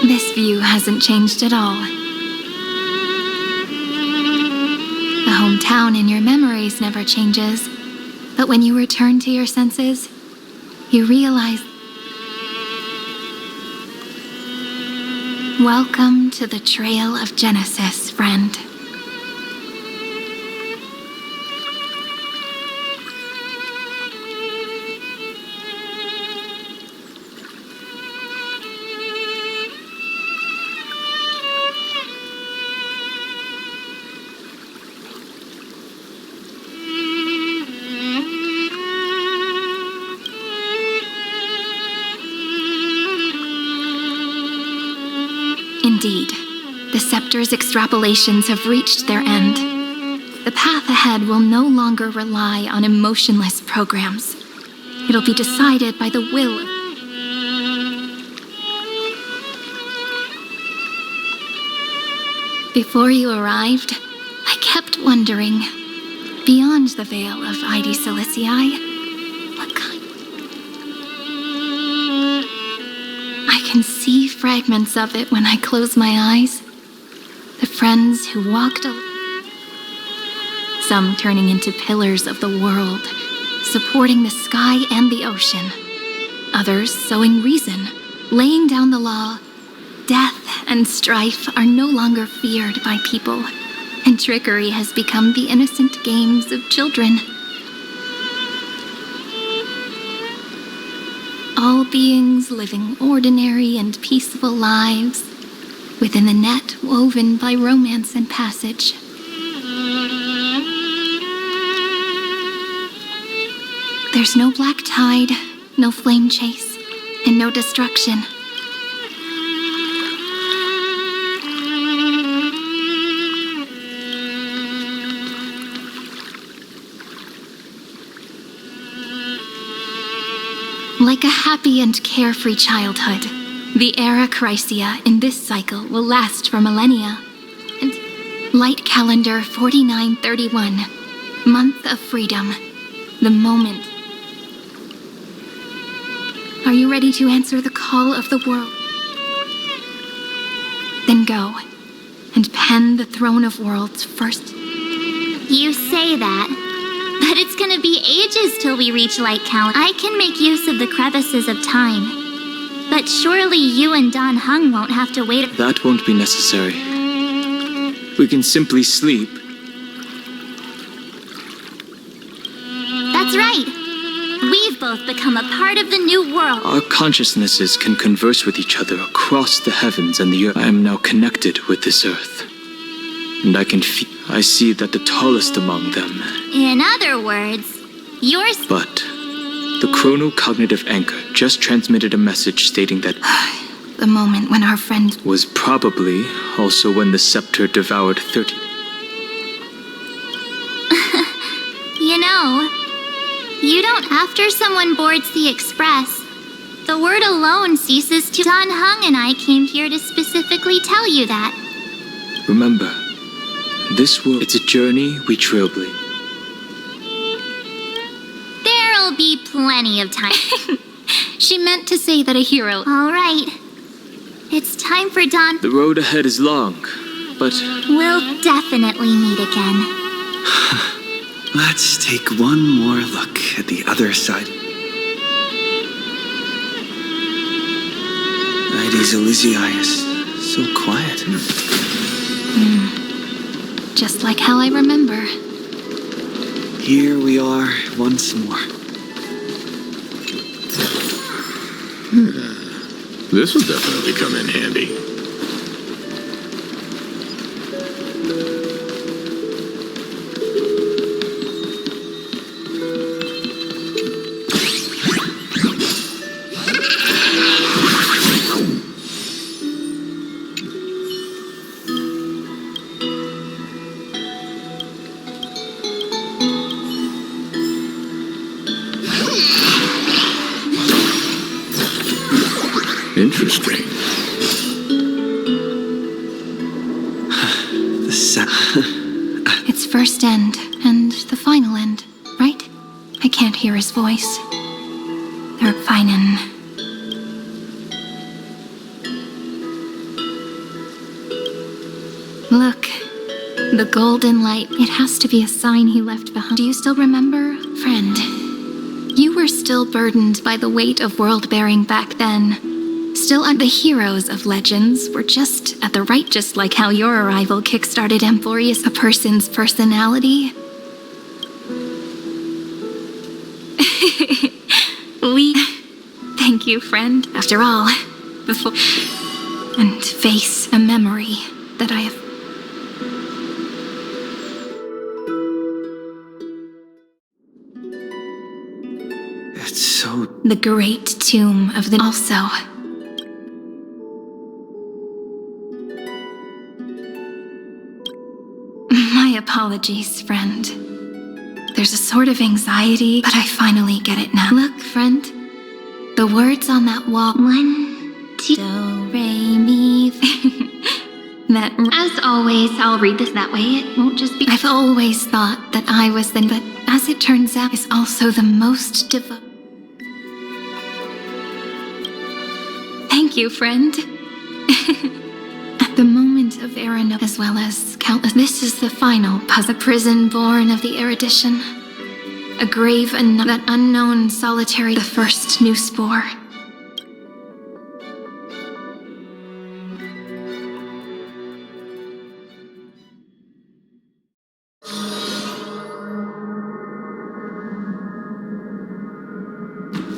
This view hasn't changed at all. The hometown in your memories never changes, but when you return to your senses, you realize... Welcome to the Trail of Genesis, friend. Indeed, the scepter's extrapolations have reached their end. The path ahead will no longer rely on emotionless programs. It'll be decided by the will. Before you arrived, I kept wondering, beyond the veil of Id Silicii, what kind... I can see fragments of it when I close my eyes. The friends who walked some turning into pillars of the world, supporting the sky and the ocean. Others sowing reason, laying down the law. Death and strife are no longer feared by people, and trickery has become the innocent games of children. All beings living ordinary and peaceful lives within the net woven by romance and passage. There's no black tide, no flame chase, and no destruction. Like a happy and carefree childhood, the era Chrysia in this cycle will last for millennia. And light calendar 4931, month of freedom, the moment. Are you ready to answer the call of the world? Then go, and pen the Throne of Worlds first. You say that, but it's gonna be ages till we reach light calendar. I can make use of the crevices of time, but surely you and Don Hung won't have to wait. That won't be necessary. We can simply sleep. That's right. We've both become a part of the new world. Our consciousnesses can converse with each other across the heavens and the earth. I am now connected with this earth. And I can I see that the tallest among them... In other words, yours... But the chronocognitive anchor just transmitted a message stating that... The moment when our friend... was probably also when the scepter devoured 30... You know... You don't... After someone boards the express, the word alone ceases to... Don Hung and I came here to specifically tell you that. Remember, this world, it's a journey we trailblaze. There'll be plenty of time. She meant to say that a hero... All right. It's time for Don... The road ahead is long, but... We'll definitely meet again. Let's take one more look at the other side. Ides Elysiae is so quiet. Just like how I remember. Here we are once more. This will definitely come in handy. Interesting. It's first end, and the final end, right? I can't hear his voice. They're finen. The golden light, it has to be a sign he left behind. Do you still remember, friend? You were still burdened by the weight of world-bearing back then. Still, the heroes of legends were just at the right, just like how your arrival kickstarted Amphoreus, a person's personality. Thank you, friend. After all, before... And face a memory that I have... It's so... The great tomb of the... Also... My apologies, friend. There's a sort of anxiety, but I finally get it now. Look, friend. The words on that wall. 1, 2... Do, re, mi... That... As always, I'll read this that way. It won't just be... I've always thought that I was the... But as it turns out, is also the most devoted... Thank you, friend. At the moment of Arano, as well as countless... This is the final puzzle. A prison born of the erudition. A grave and that unknown solitary... The first new spore.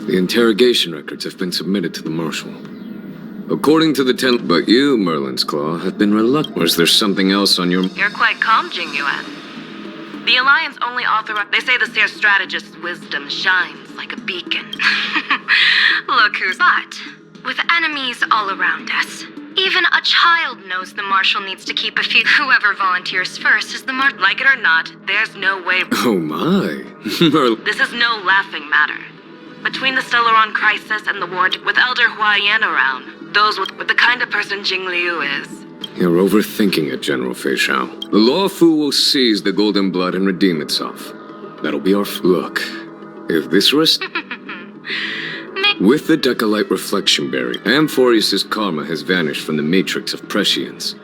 The interrogation records have been submitted to the Marshal. According to the 10th, but you, Merlin's Claw, have been reluctant. Was there something else on your... You're quite calm, Jingyuan. The Alliance only authorize... They say the Seer Strategist's wisdom shines like a beacon. Look who's... But, with enemies all around us, even a child knows the Marshal needs to keep a few... Whoever volunteers first is the Marshal. Like it or not, there's no way... Oh my. Merlin... This is no laughing matter. Between the Stellaron crisis and the war with Elder Huaiyan around, those with the kind of person Jing Liu is. You're overthinking it, General Fei Shao. The Law Fu will seize the Golden Blood and redeem itself. That'll be our... Look, if this risk... With the Decalite Reflection Berry, Amphoreus' karma has vanished from the matrix of prescience.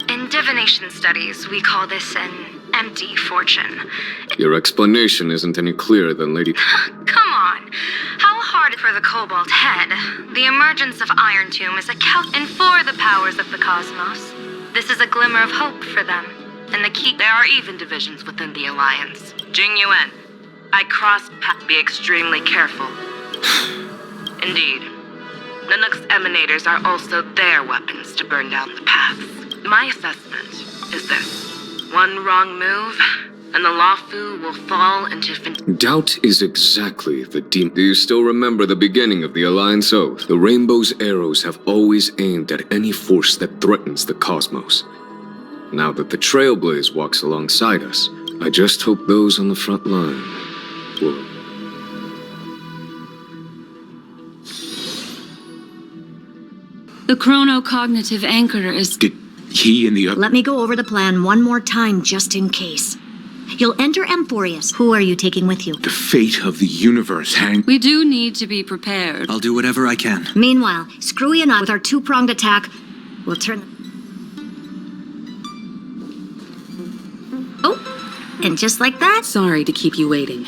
In divination studies, we call this an empty fortune. Your explanation isn't any clearer than Lady... Come on. How hard for the Cobalt Head? The emergence of Iron Tomb is a and for the powers of the cosmos. This is a glimmer of hope for them. And the key... There are even divisions within the Alliance. Jingyuan, I crossed paths. Be extremely careful. Indeed. Nanook's emanators are also their weapons to burn down the paths. My assessment is this. One wrong move, and the Law Fu will fall into... Doubt is exactly the demon. Do you still remember the beginning of the Alliance Oath? The Rainbow's arrows have always aimed at any force that threatens the cosmos. Now that the Trailblaze walks alongside us, I just hope those on the front line will... The chronocognitive anchor is... Did he and the other... Let me go over the plan one more time, just in case. You'll enter Amphoreus. Who are you taking with you? The fate of the universe hang... We do need to be prepared. I'll do whatever I can. Meanwhile, Screwy and I, with our two-pronged attack, will turn... Oh, and just like that... Sorry to keep you waiting.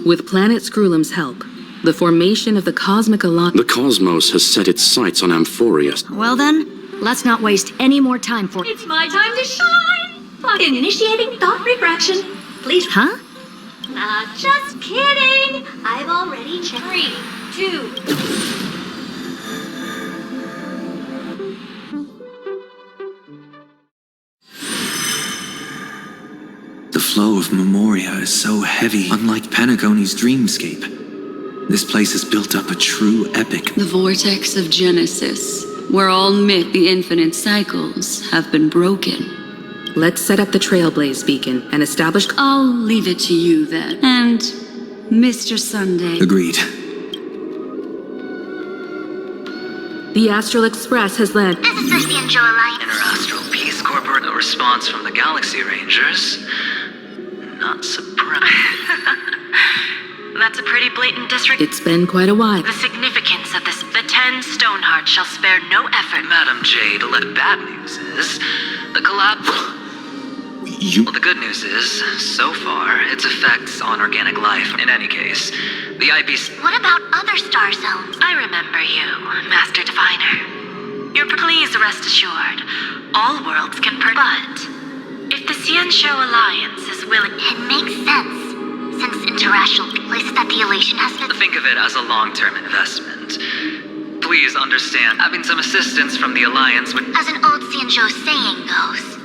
With Planet Screwlum's help, the formation of the Cosmic Alliance... The cosmos has set its sights on Amphoreus. Well then, let's not waste any more time for... It's my time to shine! Initiating thought refraction. Please. Huh? Just kidding! I've already checked. 3, 2... The flow of Memoria is so heavy, unlike Panagoni's dreamscape. This place has built up a true epic. The vortex of Genesis, where all myth, the infinite cycles, have been broken. Let's set up the Trailblaze beacon and establish... I'll leave it to you then. And Mr. Sunday. Agreed. The Astral Express has led... This is the Angel Alliance. Interastral Peace Corps, a response from the Galaxy Rangers. Not surprised. That's a pretty blatant disregard. It's been quite a while. The significance of this. The 10 Stonehearts shall spare no effort. Madam Jade, the bad news is, the collab... You... Well, the good news is, so far, its effects on organic life. In any case, the IPC... What about other star zones? I remember you, Master Diviner. Please rest assured, all worlds can but if the Xianzhou Alliance is willing... It makes sense, since interracial places that the elation has been... Think of it as a long-term investment. Please understand, having some assistance from the Alliance would... As an old Xianzhou saying goes,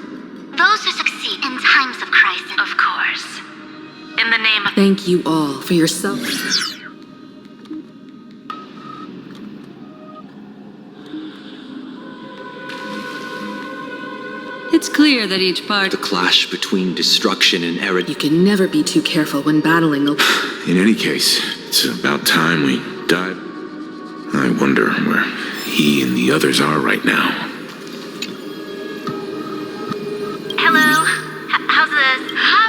those who succeed in times of crisis... Of course. In the name of... Thank you all for your self... It's clear that each part... The clash between destruction and error... You can never be too careful when battling the... In any case, it's about time we died. I wonder where he and the others are right now. Hello? How's this?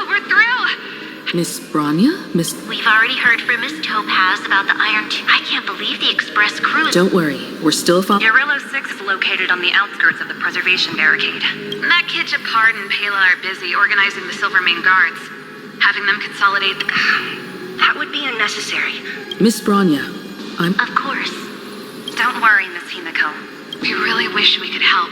We're through! Miss Bronya? Miss... We've already heard from Miss Topaz about the Iron Tomb. I can't believe the Express crew... Don't worry, we're still Yarillo 6 is located on the outskirts of the preservation barricade. Matt Kitchapard and Pela are busy organizing the Silvermane Guards. Having them consolidate the... That would be unnecessary. Miss Bronya, I'm... Of course. Don't worry, Miss Himiko. We really wish we could help.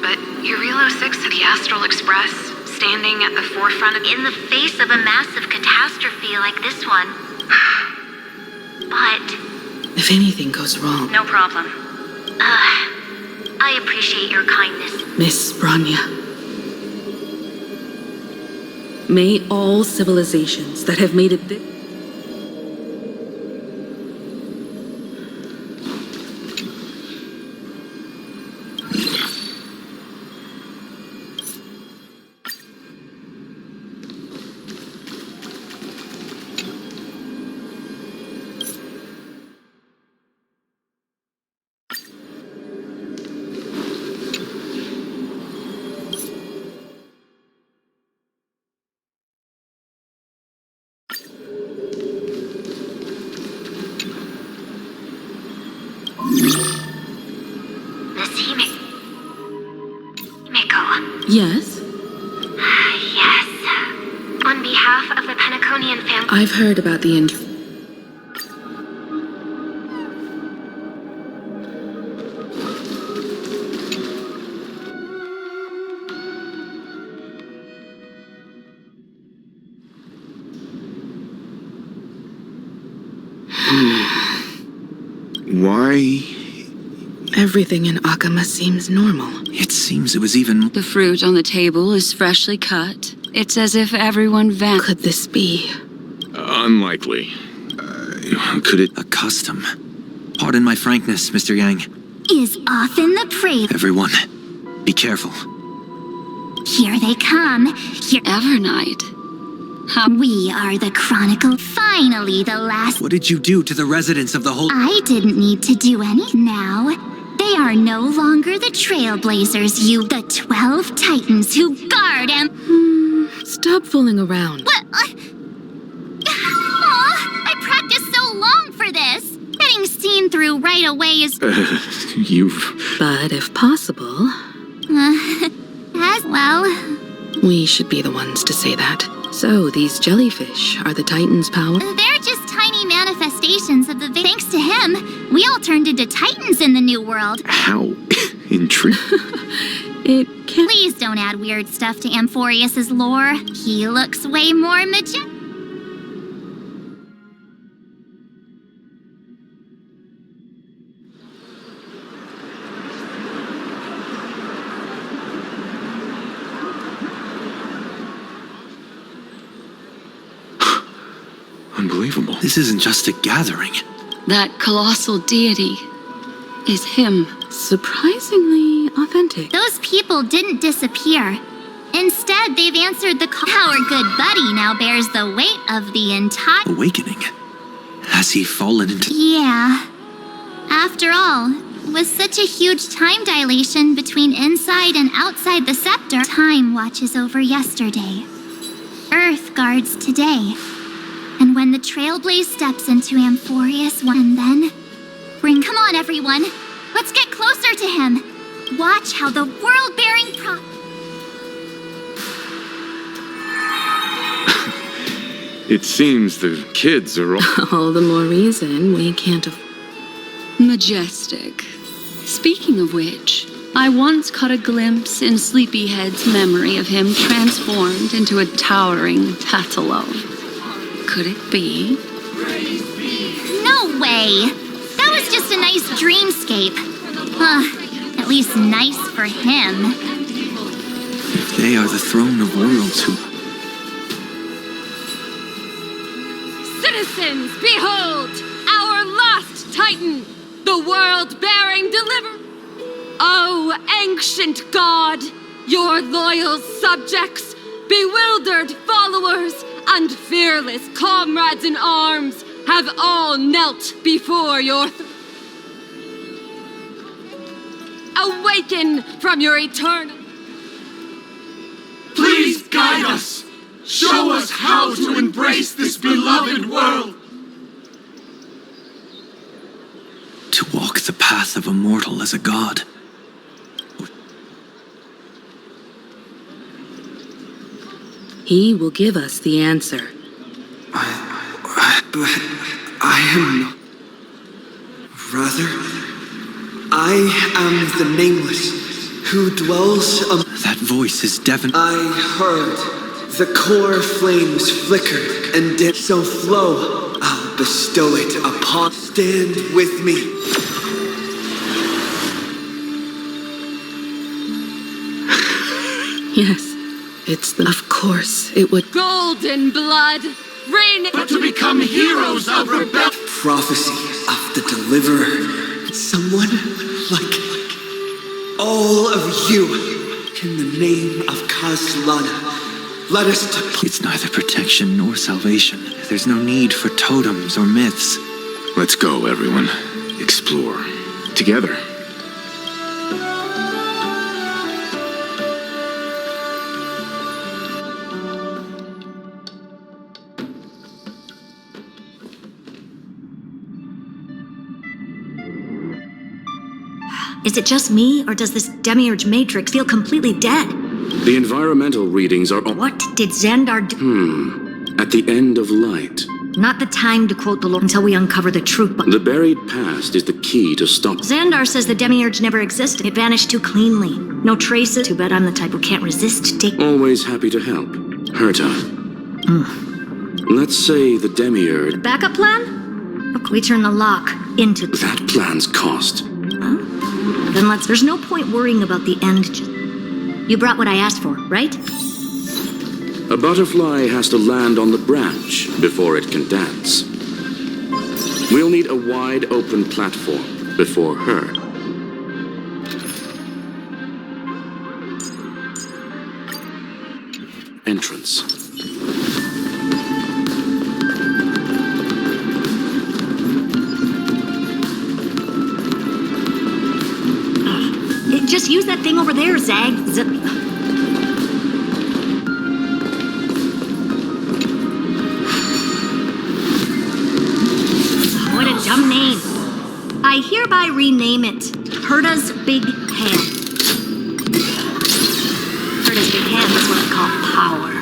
But Yarillo 6 of the Astral Express, standing at the forefront of... In the face of a massive catastrophe like this one. But... If anything goes wrong... No problem. I appreciate your kindness. Miss Bronya. May all civilizations that have made it this... Yes? Yes. On behalf of the Penaconian family... I've heard about the Why? Everything in Akama seems normal. It seems it was even... The fruit on the table is freshly cut. It's as if everyone Could this be? Unlikely. Could it... A custom. Pardon my frankness, Mr. Yang. Is often the prey. Everyone, be careful. Here they come. Here... Evernight. We are the Chronicle. Finally, the last... What did you do to the residents of the whole... I didn't need to do any. Now, they are no longer the Trailblazers, the 12 Titans who guard and... Stop fooling around. What? I practiced so long for this. Getting seen through right away is... But if possible... as well... We should be the ones to say that. So, these jellyfish are the Titans' power? They're just tiny manifestations of the... Thanks to him, we all turned into Titans in the New World. How? Intriguing. It can't... Please don't add weird stuff to Amphoreus' lore. He looks way more majestic. Unbelievable. This isn't just a gathering. That colossal deity is him. Surprisingly authentic. Those people didn't disappear. Instead, they've answered the call. Our good buddy now bears the weight of the entire... Awakening? Has he fallen into... Yeah. After all, with such a huge time dilation between inside and outside the scepter, time watches over yesterday. Earth guards today. And when the Trailblaze steps into Amphoreus, and then... Come on, everyone! Let's get closer to him! Watch how the world-bearing It seems the kids are all... All the more reason we can't Majestic. Speaking of which, I once caught a glimpse in Sleepyhead's memory of him transformed into a towering Tattalo. Could it be? No way! That was just a nice dreamscape. At least nice for him. If they are the throne of worlds who... Citizens, behold! Our last Titan! The world-bearing deliverer! Oh, ancient god! Your loyal subjects, bewildered followers, and fearless comrades in arms have all knelt before your awaken from your eternal... Please guide us! Show us how to embrace this beloved world! To walk the path of a mortal as a god. He will give us the answer. But I am not. Rather, I am the Nameless, who dwells among... That voice is Devon. I heard the core flames flicker and dim. So flow, I'll bestow it upon... Stand with me. Yes, it's the... Of course, it would... Golden blood, reign... But to become heroes of rebellion... Prophecy of the Deliverer. Someone like all of you. In the name of Kaslana, let us... It's neither protection nor salvation. There's no need for totems or myths. Let's go, everyone. Explore. Together. Is it just me, or does this demiurge matrix feel completely dead? The environmental readings are... What did Xandar do? At the end of light. Not the time to quote the Lord until we uncover the truth, but... The buried past is the key to stop... Xandar says the demiurge never existed. It vanished too cleanly. No traces. Too bad I'm the type who can't resist Always happy to help. Herta. Let's say the demiurge... Backup plan? Okay, we turn the lock into... That plan's cost. Huh? Then let's... There's no point worrying about the end. You brought what I asked for, right? A butterfly has to land on the branch before it can dance. We'll need a wide open platform before her. Entrance. Just use that thing over there, Zag. What a dumb name. I hereby rename it Herta's Big Hand. Herta's Big Hand is what I call power.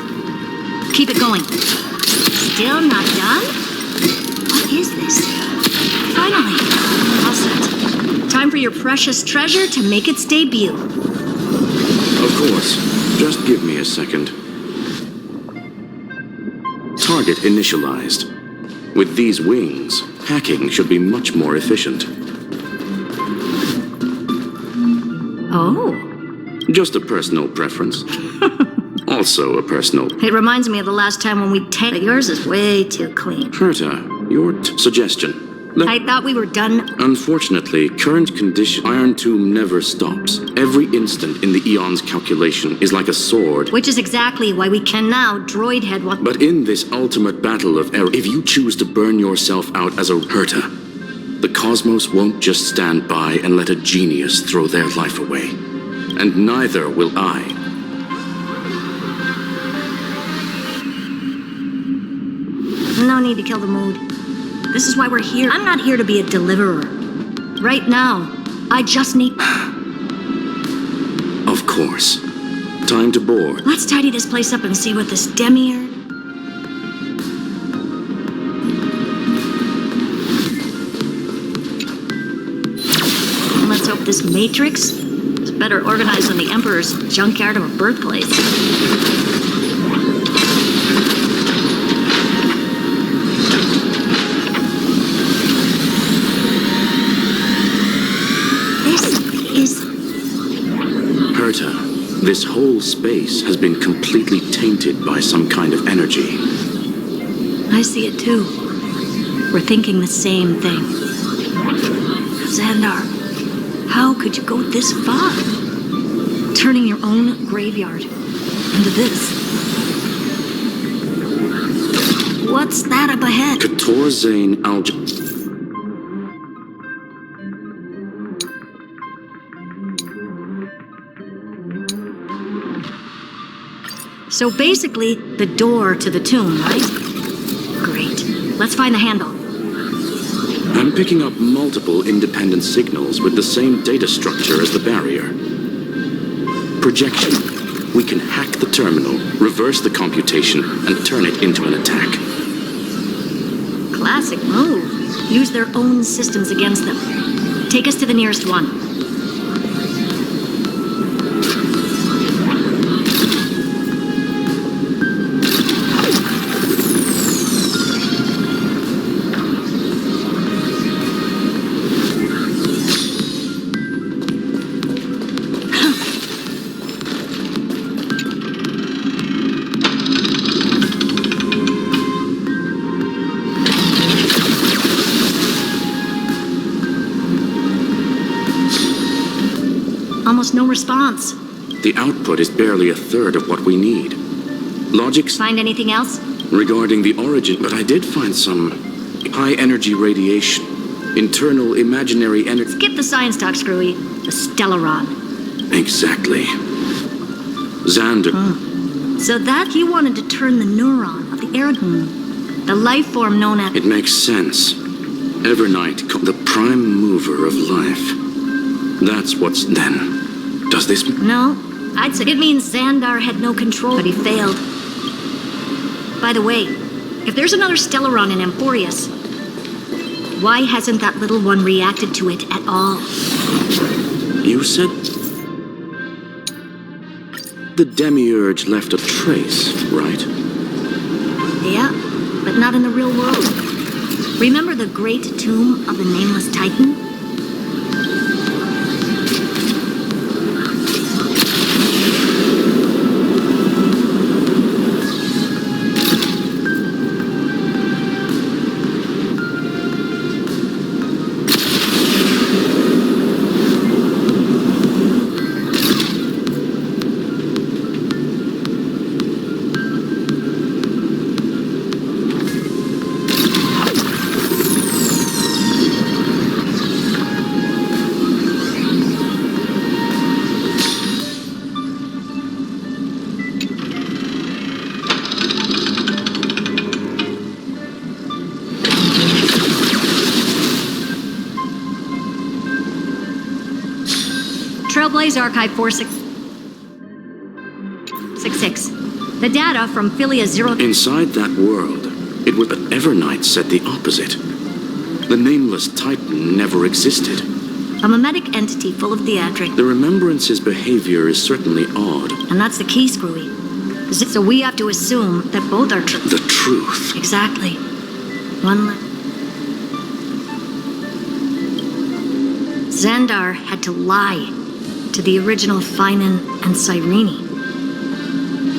Keep it going. Still not done? What is this? Finally, all set. Time for your precious treasure to make its debut. Of course. Just give me a second. Target initialized. With these wings, hacking should be much more efficient. Oh. Just a personal preference. Also a personal... It reminds me of the last time when we tanked. Yours is way too clean. Herta, your suggestion. I thought we were done. Unfortunately, current condition, Iron Tomb never stops. Every instant in the Eon's calculation is like a sword. Which is exactly why we can now droid head what... But in this ultimate battle of error, if you choose to burn yourself out as a Herta, the cosmos won't just stand by and let a genius throw their life away. And neither will I. No need to kill the mood. This is why we're here. I'm not here to be a deliverer. Right now, I just need... Of course. Time to board. Let's tidy this place up and see what this demiurge... this matrix is better organized than the Emperor's junkyard of a birthplace. Herta, this whole space has been completely tainted by some kind of energy. I see it too. We're thinking the same thing. Xandar, how could you go this far? Turning your own graveyard into this. What's that up ahead? Kator Zane So basically, the door to the tomb, right? Great. Let's find the handle. I'm picking up multiple independent signals with the same data structure as the barrier. Projection. We can hack the terminal, reverse the computation, and turn it into an attack. Classic move. Use their own systems against them. Take us to the nearest one. Almost no response. The output is barely a third of what we need. Logics? Find anything else? Regarding the origin, but I did find some high-energy radiation. Internal imaginary energy. Skip the science talk, Screwy. The Stellaron. Exactly. Xander. So that he wanted to turn the neuron of the air... the life form known as... It makes sense. Evernight, the prime mover of life. That's what's then. Does this... No, I'd say it means Xandar had no control, but he failed. By the way, if there's another Stellaron in Amphoreus, why hasn't that little one reacted to it at all? You said... the Demiurge left a trace, right? Yeah, but not in the real world. Remember the great tomb of the Nameless Titan? Trailblaze Archive 4666. The data from Philia 0... Inside that world, it would... But Evernight said the opposite. The Nameless Titan never existed. A mimetic entity full of theatric. The Remembrance's behavior is certainly odd. And that's the key, Screwy. So we have to assume that both are true. The truth. Exactly. One less. Xandar had to lie to the original Finan and Cyrene.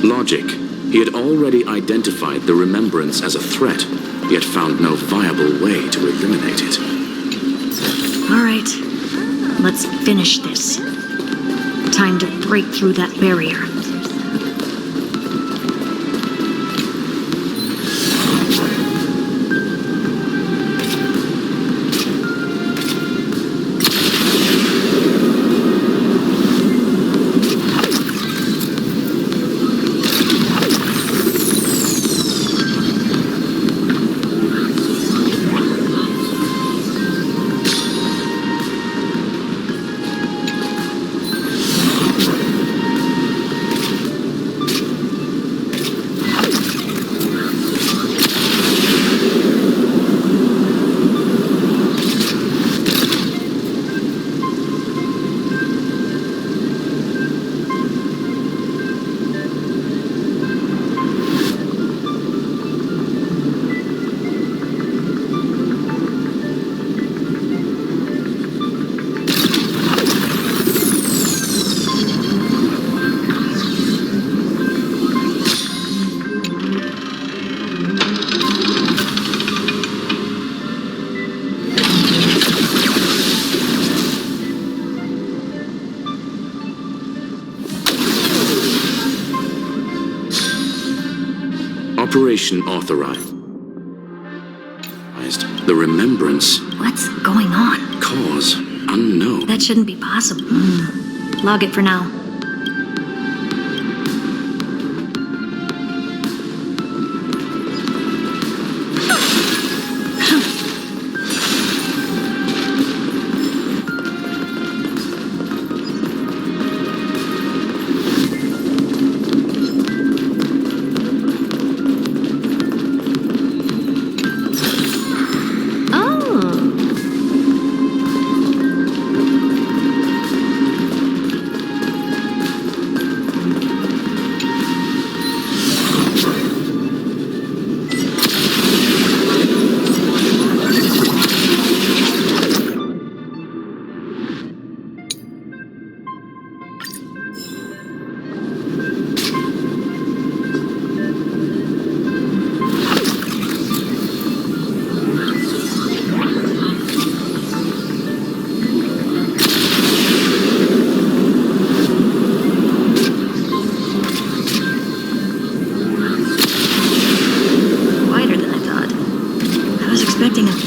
Logic. He had already identified the Remembrance as a threat, yet found no viable way to eliminate it. All right. Let's finish this. Time to break through that barrier. Operation authorized. The remembrance. What's going on? Cause unknown. That shouldn't be possible. Log it for now.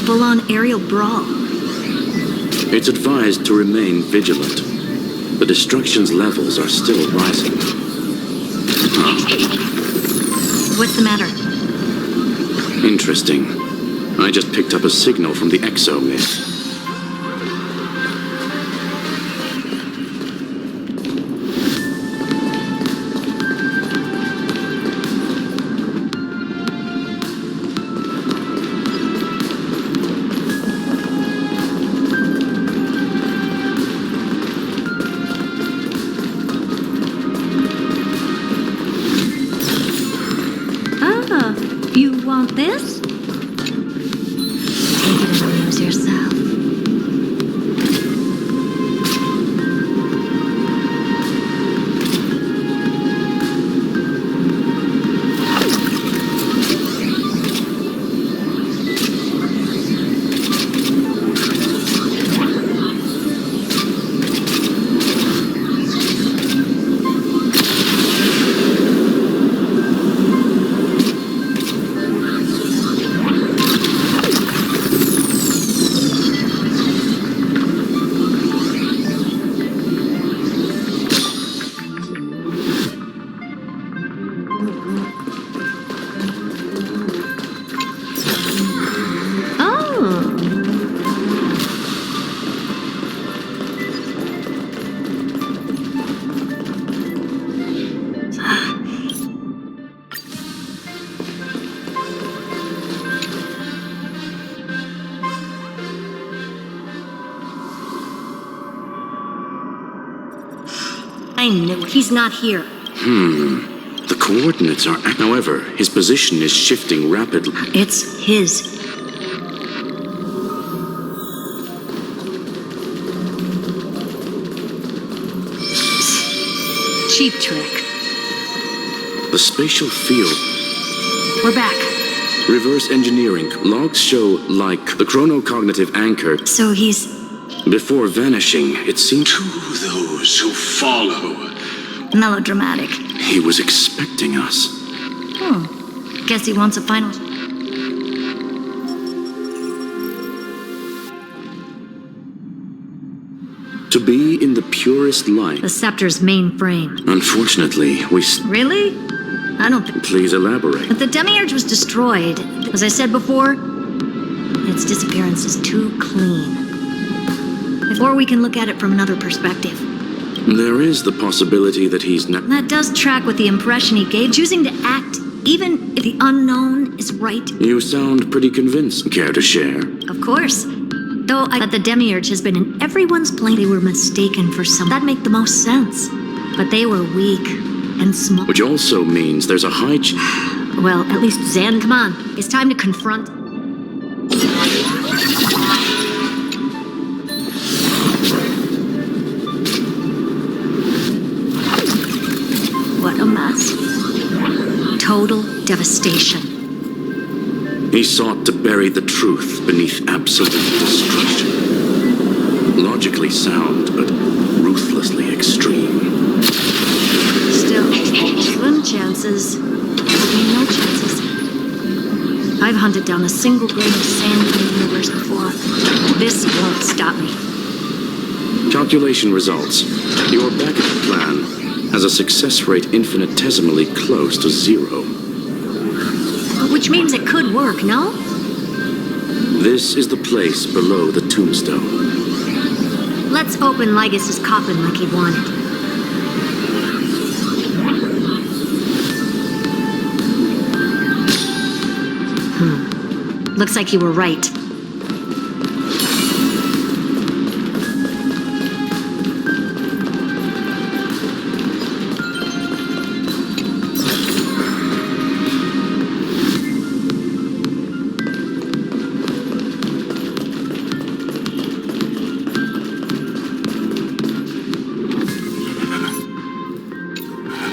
Full-on aerial brawl. It's advised to remain vigilant. The destruction's levels are still rising. What's the matter? Interesting. I just picked up a signal from the exo-myth. You want this? Take it and amuse yourself. I knew it. He's not here. The coordinates are... However, his position is shifting rapidly. It's his. Cheap trick. The spatial field... We're back. Reverse engineering. Logs show, like, the chronocognitive anchor. So he's... Before vanishing, it seemed... To those who follow. Melodramatic. He was expecting us. Guess he wants a final... To be in the purest light. The Scepter's mainframe. Unfortunately, we... Really? I don't think... Please elaborate. But the Demiurge was destroyed. As I said before, its disappearance is too clean. Or we can look at it from another perspective. There is the possibility that he's not... That does track with the impression he gave, choosing to act, even if the unknown is right. You sound pretty convinced. Care to share? Of course. Though that the Demiurge has been in everyone's plane, they were mistaken for someone. That'd make the most sense. But they were weak and small. Which also means there's a high... Well, at least Zan, come on. It's time to confront... What a mess. Total devastation. He sought to bury the truth beneath absolute destruction. Logically sound, but ruthlessly extreme. Still, slim chances. No chances. I've hunted down a single grain of sand in the universe before. This won't stop me. Calculation results. Your backup plan has a success rate infinitesimally close to 0. Which means it could work, no? This is the place below the tombstone. Let's open Lygas's coffin like he wanted. Looks like you were right.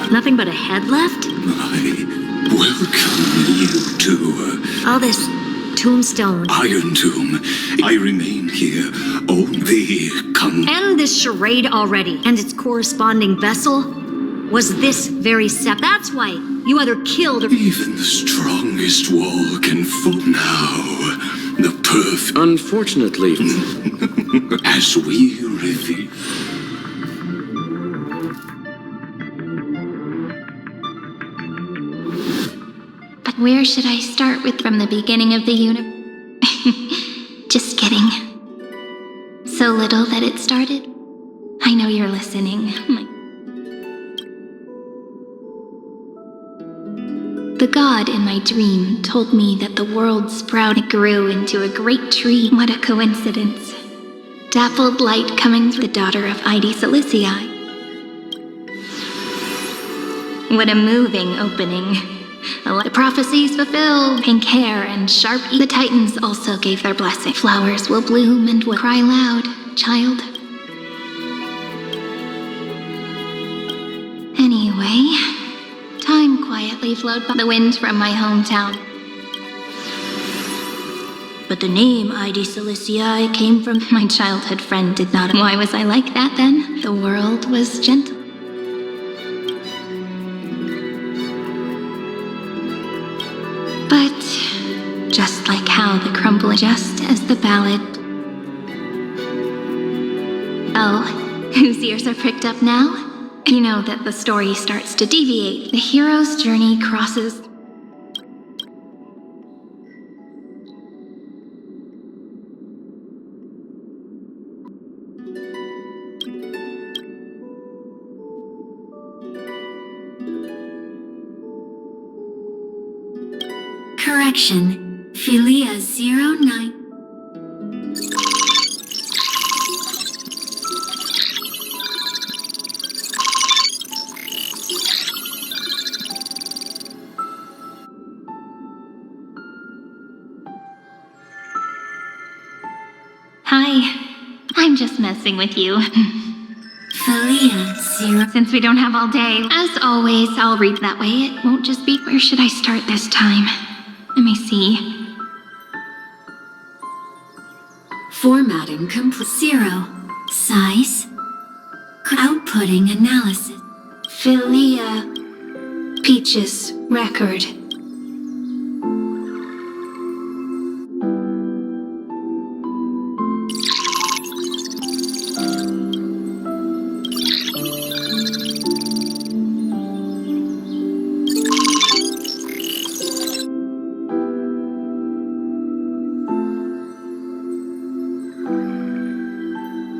Nothing but a head left? I welcome you to All this tombstone. Iron Tomb. I remain here. Only come. End this charade already. And its corresponding vessel was this very sep. That's why you either killed or... Even the strongest wall can fall now. The perfect... Unfortunately... As we reveal... But where should I start with from the beginning of the universe? Just kidding. So little that it started. I know you're listening. The god in my dream told me that the world sprouted grew into a great tree. What a coincidence. Dappled light coming through the daughter of Ide Silicii. What a moving opening. The prophecies fulfilled. Pink hair and sharp The Titans also gave their blessing. Flowers will bloom and will cry loud, child. Anyway, time quietly flowed by the wind from my hometown. But the name Ide Silicii came from my childhood friend did not. Why was I like that then? The world was gentle. But just like how the crumbling, just as the ballad. Oh, whose ears are pricked up now? You know that the story starts to deviate. The hero's journey crosses. Correction. Philia 09. Hi. I'm just messing with you. Philia 0. Since we don't have all day, as always, I'll read that way. It won't just be. Where should I start this time? Let me see. Formatting complete. 0. Size. Outputting analysis. Philia Peach's record.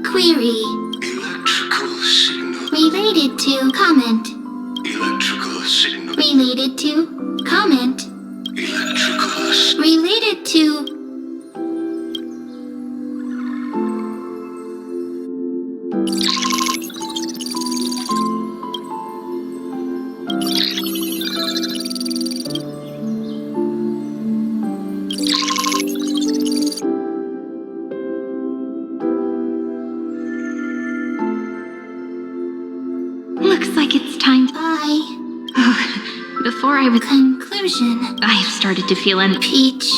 Query. Electrical signal. Related to comment. Electrical signal. Related to comment. Electrical signal. Related to. Looks like it's time. Before I was. Conclusion. I've started to feel an. Peach.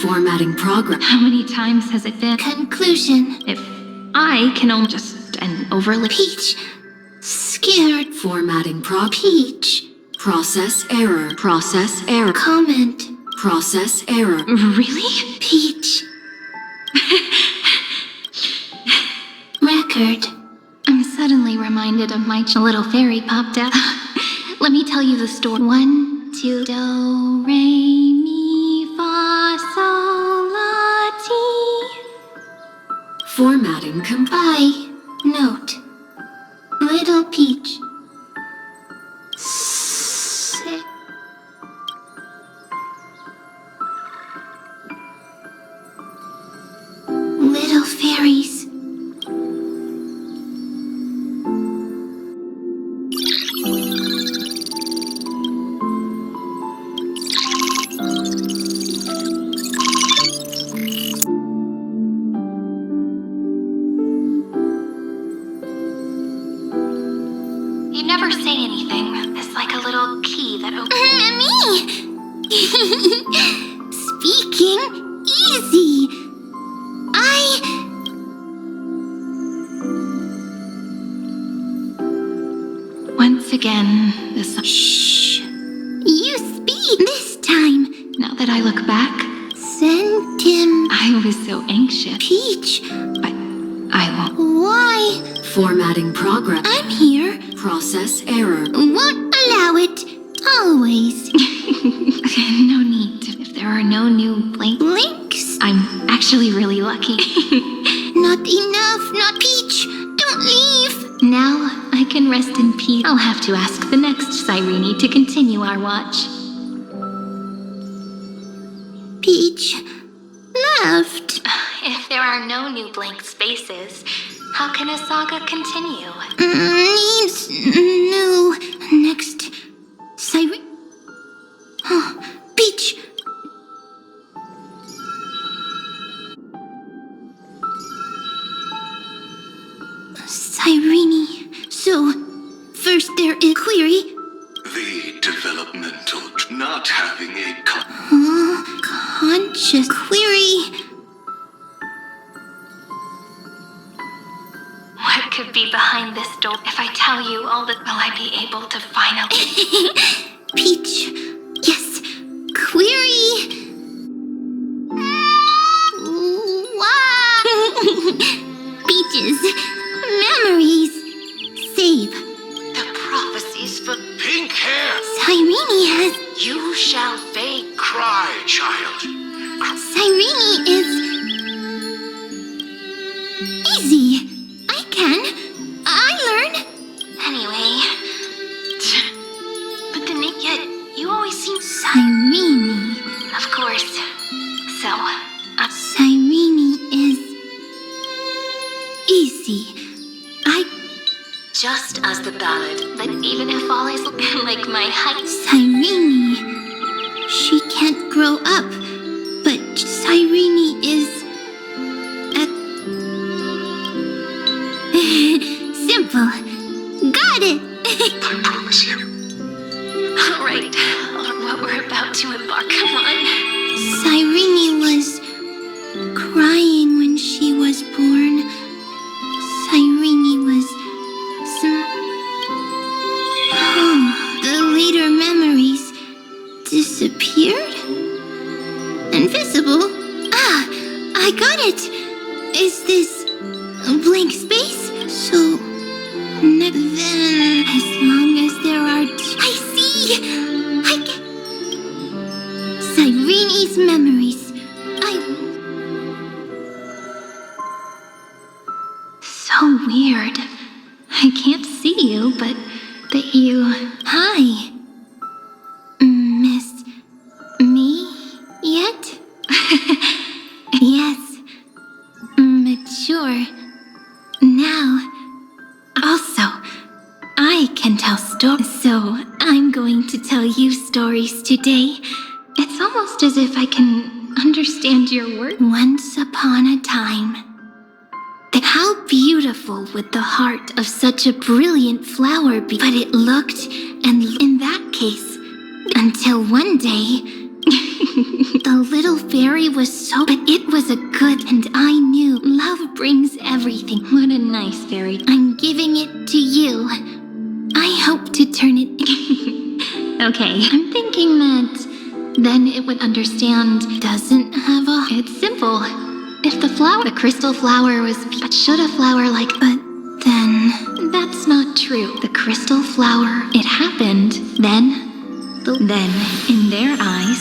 Formatting progress. How many times has it been? Conclusion. If I can only just an overlay. Peach. Scared. Formatting Peach. Process error. Process error. Comment. Process error. Really? Peach. Record. I'm suddenly reminded of my little fairy popped out. Let me tell you the story. 1, 2, do, re, mi, fa, sol, la, ti. Formatting Bye. Note. Little Peach. Little fairies. You never say anything. It's like a little key that opens. Me! Speaking easy. Once again, this. Shh. You speak this time. Now that I look back, Send him. I was so anxious. Peach. But I won't. Why? Formatting progress. I'm here. Process error. Won't allow it. Always. No need to. If there are no new Blinks? I'm actually really lucky. Not enough. Not Peach. Don't leave. Now I can rest in peace. I'll have to ask the next Cyrene to continue our watch. Peach left. If there are no new blank spaces, how can a saga continue? Needs new next Cyrene. Oh, Peach. Cyrene. So, first there is query. The developmental not having a Conscious query. What could be behind this door? If I tell you all that, will I be able to finally? Peach. Yes. Query. Wow. Peaches. Memories. Save. The prophecies for pink hair. Cyrene has. You shall fade. Cry, child. Cyrene is. Easy. I can. I learn. Anyway. But then yet, you always seem. Cyrene. Of course. So. Cyrene is. Easy. Just as the ballad. But even if all is like my height. Cyrene. She can't grow up. But Cyrene is. Simple. Got it. I promise you. All right. On what we're about to embark on. Cyrene was crying when she was born. Cyrene was the later memories disappeared? Invisible? Ah, I got it. Is this a blank space? So, then, as long as there are... I see! Cyrene's memories. So weird. I can't see you, but that you... Hi. Miss me yet? Yes. Mature. Now. Also, I can tell stories, so I'm going to tell you stories today. It's almost as if I can understand your words. Once upon a time. How beautiful would the heart of such a brilliant flower be? But it looked, and in that case, until one day, the little fairy was so... But it was a good, and I knew love brings everything. What a nice fairy. I'm giving it to you. I hope to turn it... Okay, I'm thinking that then it would understand. Doesn't have a... It's simple. If the crystal flower was... But should a flower like... But then... That's not true. The crystal flower, it happened. Then, in their eyes,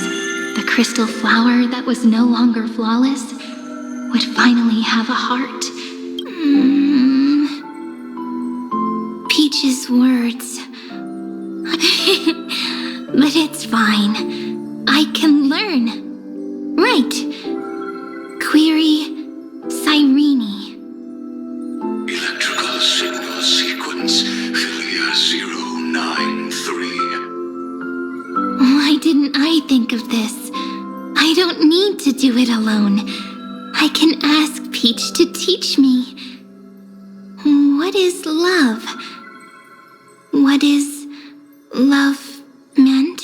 the crystal flower that was no longer flawless would finally have a heart. Peach's words. But it's fine. I can learn. Right. Query Cyrene. Electrical signal sequence Philia 093. Why didn't I think of this? I don't need to do it alone. I can ask Peach to teach me. What is love? What is love meant?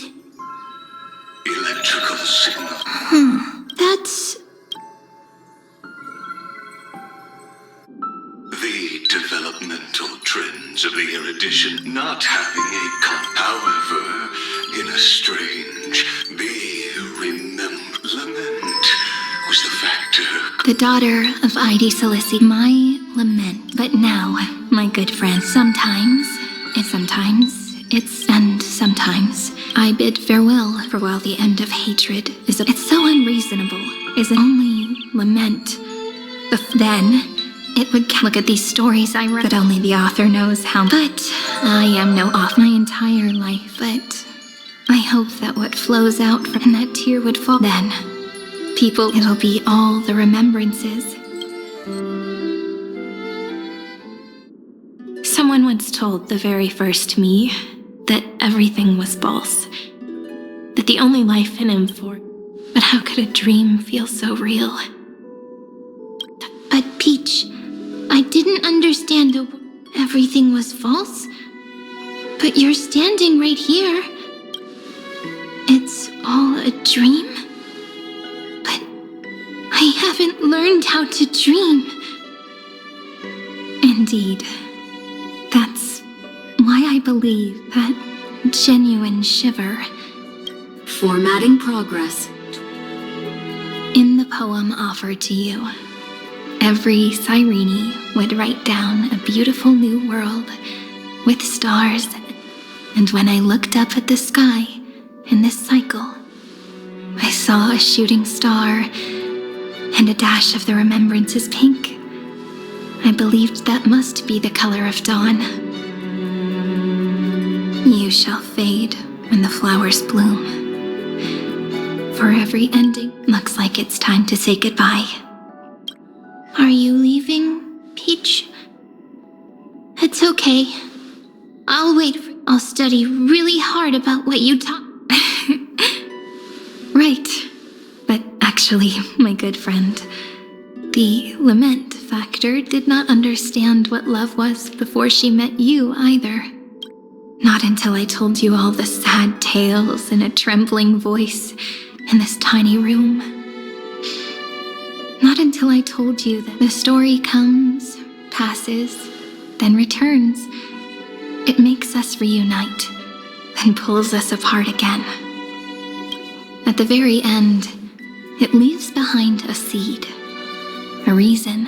Electrical signal. That's... The developmental trends of the erudition not having a however, in a strange, lament was the factor. The daughter of Idi Cilici, my lament. But now, my good friend, sometimes I bid farewell, for while the end of hatred is it's so unreasonable, is it only lament. Then, it would look at these stories I wrote that only the author knows how. But I am no author my entire life, but I hope that what flows out from that tear would fall. Then, it'll be all the remembrances. Someone once told the very first me that everything was false, that the only life in Amphoreus. But how could a dream feel so real? But Peach, I didn't understand everything was false. But you're standing right here. It's all a dream? But I haven't learned how to dream. Indeed. That's why I believe that genuine shiver. Formatting progress. In the poem offered to you, every Cyrene would write down a beautiful new world with stars. And when I looked up at the sky in this cycle, I saw a shooting star and a dash of the remembrances pink. I believed that must be the color of dawn. You shall fade when the flowers bloom. For every ending, looks like it's time to say goodbye. Are you leaving, Peach? It's okay. I'll wait. I'll study really hard about what you taught. Right. But actually, my good friend, the lament factor did not understand what love was before she met you either. Not until I told you all the sad tales in a trembling voice in this tiny room. Not until I told you that the story comes, passes, then returns. It makes us reunite, then pulls us apart again. At the very end, it leaves behind a seed, a reason.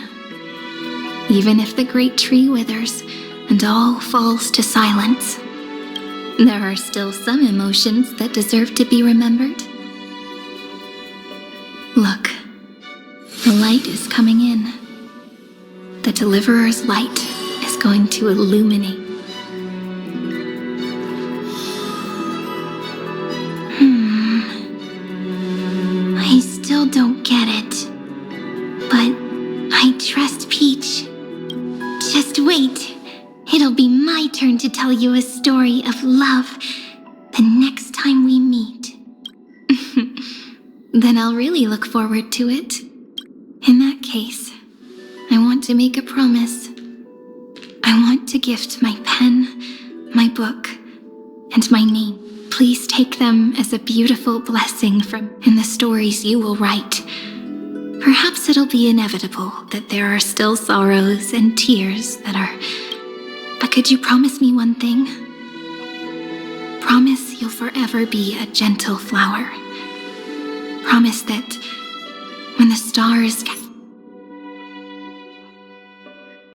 Even if the great tree withers and all falls to silence, there are still some emotions that deserve to be remembered. Look, the light is coming in. The Deliverer's light is going to illuminate. I still don't get it. But I trust Peach. Just wait. It'll be my turn to tell you a story of love the next time we meet. Then I'll really look forward to it. In that case, I want to make a promise. I want to gift my pen, my book, and my name. Please take them as a beautiful blessing in the stories you will write. Perhaps it'll be inevitable that there are still sorrows and tears that are... But could you promise me one thing? Promise you'll forever be a gentle flower, Promise that when the stars